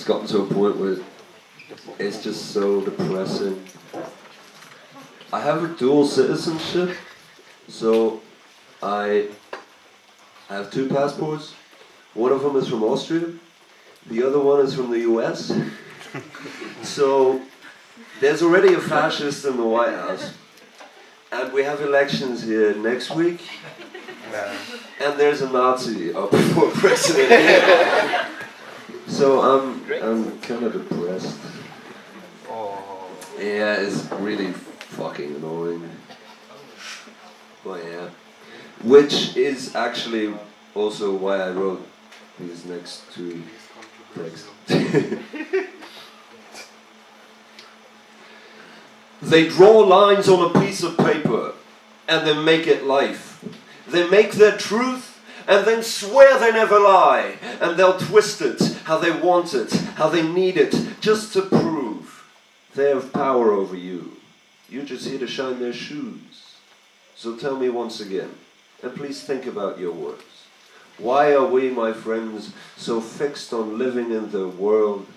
gotten to a point where it's just so depressing. I have a dual citizenship, so I have 2 passports. One of them is from Austria, the other one is from the US. So there's already a fascist in the White House, and we have elections here next week, and there's a Nazi up for president. So I'm kind of depressed. Yeah, it's really fucking annoying. But yeah, which is actually also why I wrote these next 2 texts. They draw lines on a piece of paper and then make it life. They make their truth and then swear they never lie. And they'll twist it how they want it, how they need it, just to prove they have power over you. You're just here to shine their shoes. So tell me once again, and please think about your words. Why are we, my friends, so fixed on living in the world?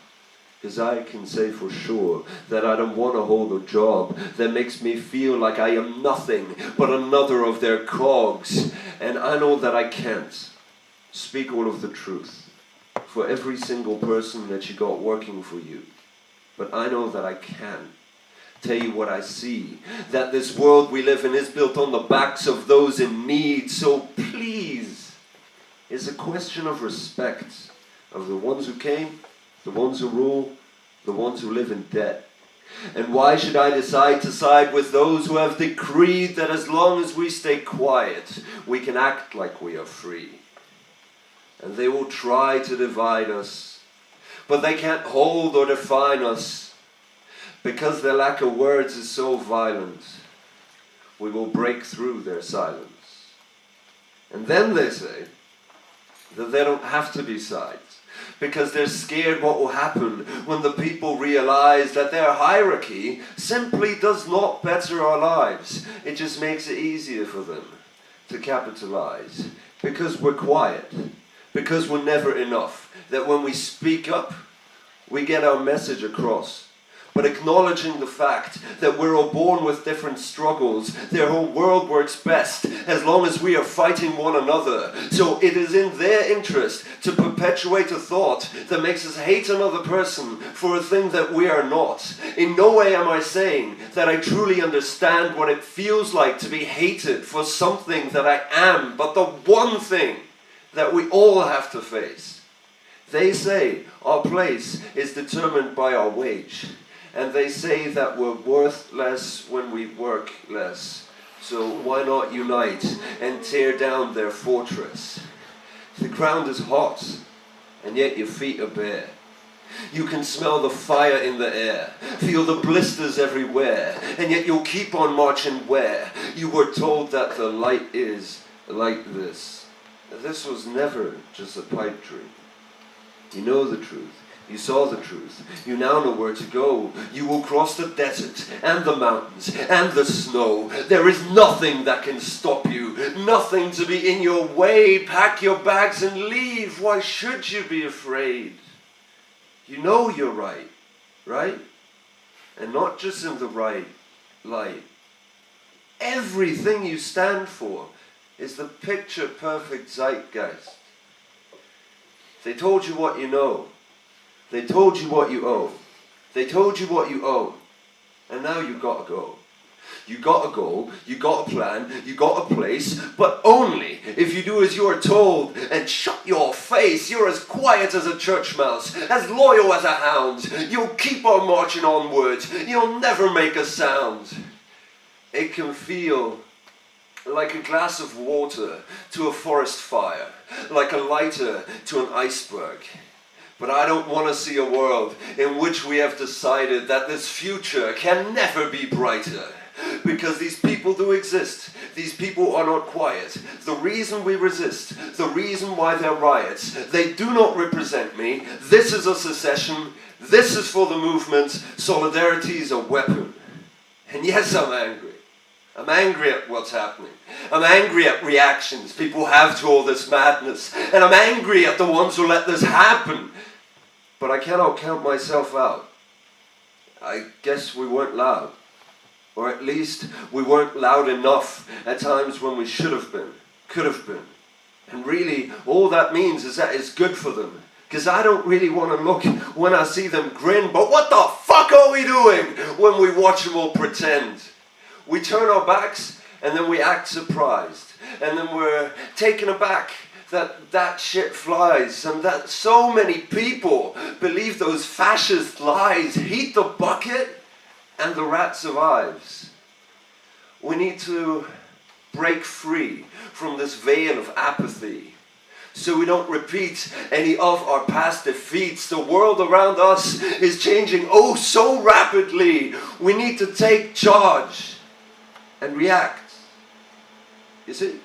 Because I can say for sure that I don't want to hold a job that makes me feel like I am nothing but another of their cogs. And I know that I can't speak all of the truth for every single person that you got working for you. But I know that I can tell you what I see, that this world we live in is built on the backs of those in need. So please, it's a question of respect of the ones who came, the ones who rule, the ones who live in debt. And why should I decide to side with those who have decreed that as long as we stay quiet, we can act like we are free? And they will try to divide us, but they can't hold or define us, because their lack of words is so violent. We will break through their silence. And then they say that they don't have to be sides, because they're scared what will happen when the people realize that their hierarchy simply does not better our lives. It just makes it easier for them to capitalize, because we're quiet, because we're never enough, that when we speak up, we get our message across. But acknowledging the fact that we're all born with different struggles, their whole world works best as long as we are fighting one another. So it is in their interest to perpetuate a thought that makes us hate another person for a thing that we are not. In no way am I saying that I truly understand what it feels like to be hated for something that I am, but the one thing that we all have to face. They say our place is determined by our wage. And they say that we're worth less when we work less. So why not unite and tear down their fortress? The ground is hot, and yet your feet are bare. You can smell the fire in the air, feel the blisters everywhere, and yet you'll keep on marching where you were told that the light is like this. This was never just a pipe dream. You know the truth. You saw the truth. You now know where to go. You will cross the desert and the mountains and the snow. There is nothing that can stop you. Nothing to be in your way. Pack your bags and leave. Why should you be afraid? You know you're right, right? And not just in the right light. Everything you stand for is the picture-perfect zeitgeist. They told you what you know. They told you what you owe. They told you what you own. And now you've got to go. You got a goal, you got a plan, you got a place, but only if you do as you're told and shut your face. You're as quiet as a church mouse, as loyal as a hound. You'll keep on marching onwards. You'll never make a sound. It can feel like a glass of water to a forest fire, like a lighter to an iceberg. But I don't want to see a world in which we have decided that this future can never be brighter. Because these people do exist. These people are not quiet. The reason we resist, the reason why there are riots, they do not represent me. This is a secession. This is for the movement. Solidarity is a weapon. And yes, I'm angry. I'm angry at what's happening. I'm angry at reactions people have to all this madness. And I'm angry at the ones who let this happen. But I cannot count myself out. I guess we weren't loud. Or at least we weren't loud enough at times when we should have been, could have been. And really, all that means is that it's good for them. Because I don't really want to look when I see them grin, but what the fuck are we doing when we watch them all pretend? We turn our backs and then we act surprised. And then we're taken aback that shit flies and that so many people believe those fascist lies, heat the bucket and the rat survives. We need to break free from this veil of apathy so we don't repeat any of our past defeats. The world around us is changing oh so rapidly. We need to take charge and react. You see?